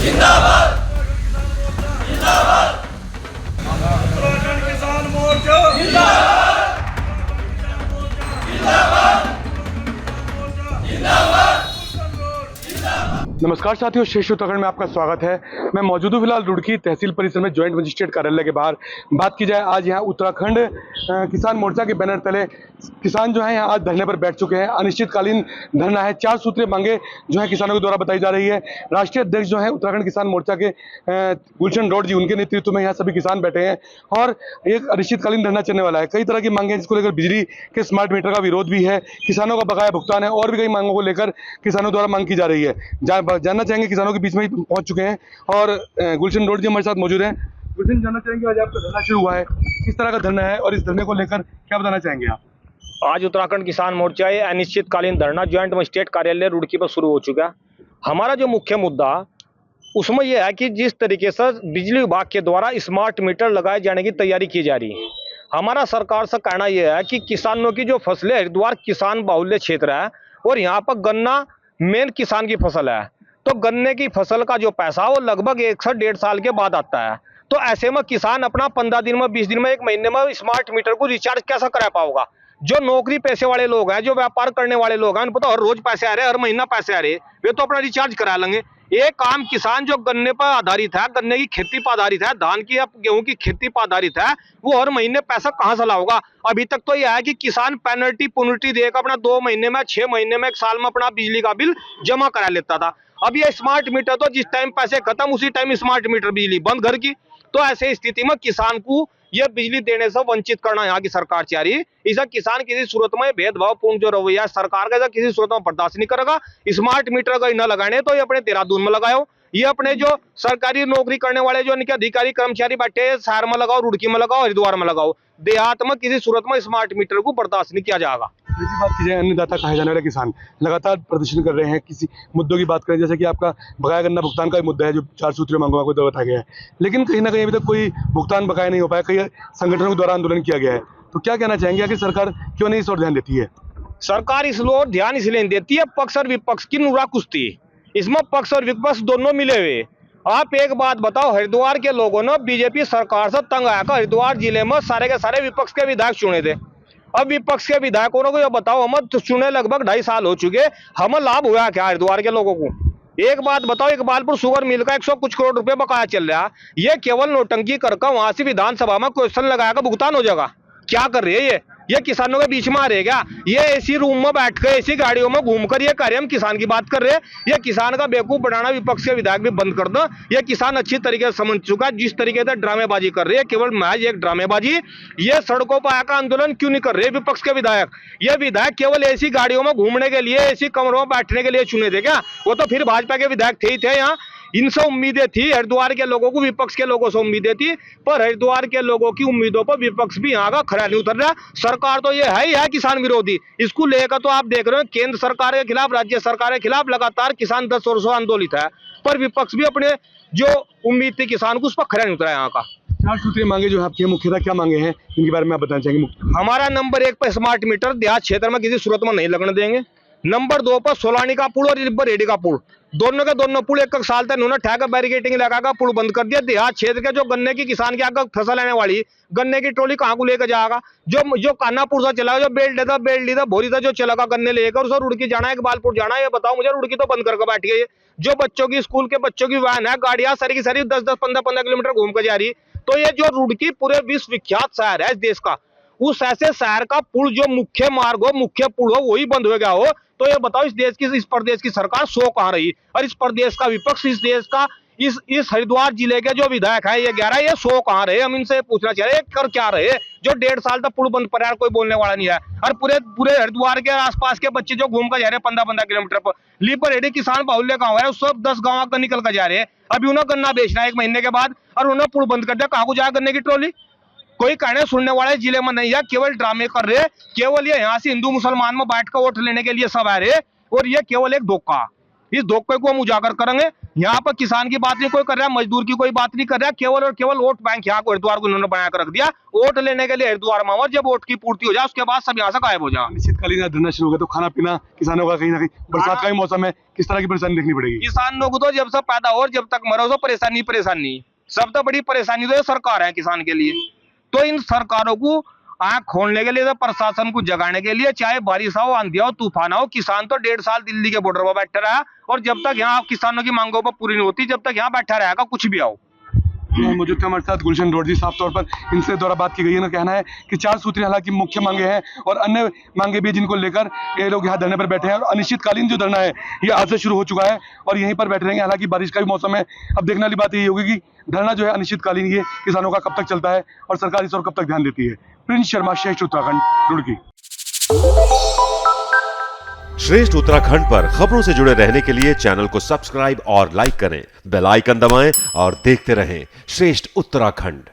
जिंदाबाद जिंदाबाद उत्तराखंड किसान मोर्चा जिंदाबाद जिंदाबाद जिंदाबाद। नमस्कार साथियों, श्रेष्ठ उत्तराखंड में आपका स्वागत है। मैं मौजूद हूँ फिलहाल रुड़की तहसील परिसर में ज्वाइंट मजिस्ट्रेट कार्यालय के बाहर। बात की जाए, आज यहाँ उत्तराखंड किसान मोर्चा के बैनर तले किसान जो है यहाँ आज धरने पर बैठ चुके हैं। अनिश्चितकालीन धरना है, 4 सूत्रीय मांगे जो है किसानों के द्वारा बताई जा रही है। राष्ट्रीय अध्यक्ष जो है उत्तराखंड किसान मोर्चा के गुलशन रॉड जी, उनके नेतृत्व में यहाँ सभी किसान बैठे हैं और एक अनिश्चितकालीन धरना चलने वाला है। कई तरह की मांगे हैं, जिसको लेकर बिजली के स्मार्ट मीटर का विरोध भी है, किसानों का बकाया भुगतान है और भी कई मांगों को लेकर किसानों द्वारा मांग की जा रही है। जानना चाहेंगे, किसानों के बीच में ही पहुंच चुके हैं और गुलशन रॉड जी हमारे साथ मौजूद हैं। गुलशन, जानना चाहेंगे आज आपका धरना शुरू हुआ है, किस तरह का धरना है और इस धरने को लेकर क्या बताना चाहेंगे आप? आज उत्तराखंड किसान मोर्चा ये अनिश्चितकालीन धरना ज्वाइंट मजिस्ट्रेट कार्यालय रुड़की पर शुरू हो चुका है। हमारा जो मुख्य मुद्दा उसमें यह है कि जिस तरीके से बिजली विभाग के द्वारा स्मार्ट मीटर लगाए जाने की तैयारी की जा रही है, हमारा सरकार से कहना यह है कि किसानों की जो फसलें, हरिद्वार किसान बाहुल्य क्षेत्र है और यहाँ पर गन्ना मेन किसान की फसल है, तो गन्ने की फसल का जो पैसा वो लगभग 1 से 1.5 साल के बाद आता है। तो ऐसे में किसान अपना 15 दिन में, 20 दिन में, 1 महीने में स्मार्ट मीटर को रिचार्ज कैसे करा पाओगा? जो नौकरी पैसे वाले लोग हैं, जो व्यापार करने वाले लोग हैं, उनको तो हर रोज पैसे आ रहे हैं, हर महीना पैसे आ रहे हैं, वे तो अपना रिचार्ज करा लेंगे। एक आम किसान जो गन्ने पर आधारित है, गन्ने की खेती पर आधारित है, धान की या गेहूं की खेती पर आधारित है, वो हर महीने पैसा कहां से लाओगा? अभी तक तो यह है कि किसान पेनल्टी देकर अपना 2 महीने में, 6 महीने में, 1 साल में अपना बिजली का बिल जमा करा लेता था। अब ये स्मार्ट मीटर तो जिस टाइम पैसे खत्म उसी टाइम स्मार्ट मीटर बिजली बंद घर की। तो ऐसे स्थिति में किसान को यह बिजली देने से वंचित करना यहाँ की सरकार चाह रही है। इसे किसान किसी सूरत में भेदभावपूर्ण जो रवैया सरकार का किसी सूरत में बर्दाश्त नहीं करेगा। स्मार्ट मीटर अगर न लगाने तो ये अपने देहरादून में लगाओ, ये अपने जो सरकारी नौकरी करने वाले जो इनके अधिकारी कर्मचारी बैठे शहर में लगाओ, रुड़की में लगाओ, हरिद्वार में लगाओ। देहात में किसी सूरत में स्मार्ट मीटर को बर्दाश्त नहीं किया जाएगा। दूसरी बात की जाए, अन्नदाता कहे जाने वाले किसान लगातार प्रदर्शन कर रहे हैं। किसी मुद्दों की बात करें, जैसे कि आपका बकाया गन्ना भुगतान का एक मुद्दा है जो 4 सूत्रीय मांगों को बताया गया है, लेकिन कहीं ना कहीं अभी तक कोई भुगतान बकाया नहीं हो पाया। कई संगठनों के द्वारा आंदोलन किया गया है, तो क्या कहना चाहेंगे कि सरकार क्यों नहीं इस ओर ध्यान देती है? सरकार इस ओर ध्यान इसलिए नहीं देती है, पक्ष और विपक्ष की नुरा कुश्ती, इसमें पक्ष और विपक्ष दोनों मिले हुए। आप एक बात बताओ, हरिद्वार के लोगों ने बीजेपी सरकार से तंग आकर हरिद्वार जिले में सारे के सारे विपक्ष के विधायक चुने थे। अब विपक्ष के विधायकों को ये बताओ, हम तो चुने लगभग 2.5 साल हो चुके, हमें लाभ हुआ क्या हरिद्वार के लोगों को? एक बात बताओ, इकबालपुर शुगर मिल का 100 कुछ करोड़ रुपए बकाया चल रहा है, ये केवल नोटंकी करके वहां से विधानसभा में क्वेश्चन लगाकर भुगतान हो जाएगा? क्या कर रही है ये किसानों के बीच में आ रहेगा? ये एसी रूम में बैठ कर, एसी गाड़ियों में घूमकर ये कार्य हम किसान की बात कर रहे हैं। ये किसान का बेवकूफ बनाना विपक्ष के विधायक भी बंद कर दो। ये किसान अच्छी तरीके से समझ चुका है, जिस तरीके से ड्रामेबाजी कर रहे हैं, केवल महज एक ड्रामेबाजी। ये सड़कों पर आकर आंदोलन क्यों नहीं कर रहे विपक्ष के विधायक? ये विधायक केवल ऐसी गाड़ियों में घूमने के लिए, ऐसी कमरों में बैठने के लिए चुने थे क्या? वो तो फिर भाजपा के विधायक थे ही थे। यहाँ इनसे उम्मीदें थी हरिद्वार के लोगों को, विपक्ष के लोगों से उम्मीदें थी, पर हरिद्वार के लोगों की उम्मीदों पर विपक्ष भी यहाँ का खरा नहीं उतर रहा। सरकार तो ये है ही है किसान विरोधी। इसको लेकर तो आप देख रहे हो केंद्र सरकार के खिलाफ, राज्य सरकार के खिलाफ लगातार किसान 10 वर्षों आंदोलित है, पर विपक्ष भी अपने जो उम्मीद थी किसान को, उस पर खरा नहीं उतरा यहाँ का। 4 सूत्रीय मांगे जो आपकी मुख्यतः क्या मांगे हैं, इनके बारे में आप बताना चाहेंगे? हमारा नंबर 1 पर स्मार्ट मीटर देहात क्षेत्र में किसी सूरत में नहीं लगने देंगे। नंबर 2 पर सोलानी का पुल और रेडी का पुल, दोनों के दोनों पुल 1 साल तक उन्होंने ठेका बैरिकेटिंग लगाकर पुल बंद कर दिया। देहात क्षेत्र के जो गन्ने की किसान की आगे फसल लेने वाली गन्ने की ट्रॉली कहाँ को लेकर जाएगा? जो कानापुर से चला, जो बेल्ट था भोरी था, जो चलेगा गन्ने लेकर, उसे रुड़की जाना है, इकबालपुर जाना है? ये बताओ मुझे, रुड़की तो बंद करके बैठ गई है। जो बच्चों की स्कूल के बच्चों की वैन है, गाड़ियां सारी की सारी 10-10, 15-15 किलोमीटर घूम कर जा रही। तो ये जो रुड़की पूरे विश्व विख्यात शहर है इस देश का, उस ऐसे शहर का पुल जो मुख्य मार्ग हो, मुख्य पुल हो, वही बंद हो गया हो, तो ये बताओ इस देश की, इस प्रदेश की सरकार सो कहां रही? और इस प्रदेश का विपक्ष, इस देश का, इस हरिद्वार जिले के जो विधायक है ये 11, ये सो कहां रहे? हम इनसे पूछना चाह रहे हैं, कर क्या रहे? जो 1.5 साल तक पुल बंद पड़ा है, कोई बोलने वाला नहीं है। और पूरे हरिद्वार के आसपास के बच्चे जो घूम कर जा रहे हैं 15-15 किलोमीटर पर, लीपर रेडी किसान बाहुल्य गाँव है, सब 10 गाँव का निकल कर जा रहे हैं। अभी उन्हें गन्ना बेचना है 1 महीने के बाद, और उन्हें पुल बंद कर दिया। कहाँ को जाए गन्ने की ट्रॉली? कोई कहने सुनने वाले जिले में नहीं है, केवल ड्रामे कर रहे। केवल ये यहाँ से हिंदू मुसलमान में बैठ कर वोट लेने के लिए सब आ रहे, और ये केवल एक धोखा। इस धोखे को हम उजागर करेंगे। यहाँ पर किसान की बात नहीं कोई कर रहा है, मजदूर की कोई बात नहीं कर रहा है, केवल और केवल वोट बैंक यहाँ को हरिद्वार को उन्होंने बना कर रख दिया। वोट लेने के लिए हरिद्वार में, और जब वोट की पूर्ति हो जाए उसके बाद सब यहाँ से गायब हो जाए। अनिश्चितकालीन धरना शुरू हो गया तो खाना पीना किसानों का कहीं ना कहीं, बरसात का ही मौसम है, किस तरह की परेशानी देखनी पड़ेगी? किसानों को तो जब से पैदा हो और जब तक मरो तो परेशानी सबसे बड़ी परेशानी तो ये सरकार है किसान के लिए। तो इन सरकारों को आंख खोलने के लिए, तो प्रशासन को जगाने के लिए, चाहे बारिश हो, आंधी हो, तूफान हो, किसान तो 1.5 साल दिल्ली के बॉर्डर पर बैठा रहा, और जब तक यहाँ किसानों की मांगों पर पूरी नहीं होती जब तक यहाँ बैठा रहेगा कुछ भी आओ। मौजूद थे हमारे साथ गुलशन रोड जी। साफ तौर पर इनसे द्वारा बात की गई है ना, कहना है कि 4 सूत्री हालांकि मुख्य मांगे हैं और अन्य मांगे भी जिनको लेकर ये लोग यहाँ धरने पर बैठे हैं। और अनिश्चितकालीन जो धरना है ये आज से शुरू हो चुका है और यहीं पर बैठे रहेंगे। हालांकि बारिश का भी मौसम है, अब देखने वाली बात यही होगी कि धरना जो है अनिश्चितकालीन ये किसानों का कब तक चलता है और सरकार इस और कब तक ध्यान देती है। प्रिंस शर्मा, श्रेष्ठ उत्तराखंड, रुड़की। श्रेष्ठ उत्तराखंड पर खबरों से जुड़े रहने के लिए चैनल को सब्सक्राइब और लाइक करें, बेल आइकन दबाएं और देखते रहें श्रेष्ठ उत्तराखंड।